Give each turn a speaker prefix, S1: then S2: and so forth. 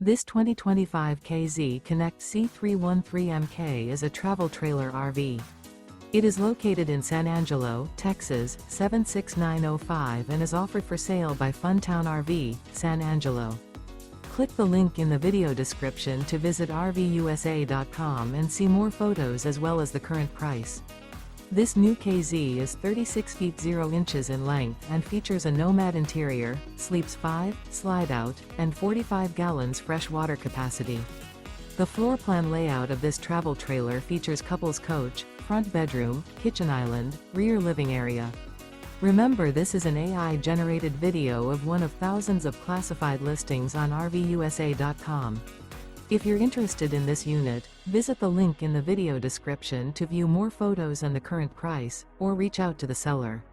S1: This 2025 K-Z Connect C313MK is a travel trailer RV. It is located in San Angelo, Texas, 76905 and is offered for sale by Funtown RV, San Angelo. Click the link in the video description to visit RVUSA.com and see more photos as well as the current price. This new K-Z is 36 feet 0 inches in length and features a NOMAD interior, sleeps 5, slide-out, and 45 gallons fresh water capacity. The floor plan layout of this travel trailer features couples coach, front bedroom, kitchen island, rear living area. Remember, this is an AI-generated video of one of thousands of classified listings on RVUSA.com. If you're interested in this unit, visit the link in the video description to view more photos and the current price, or reach out to the seller.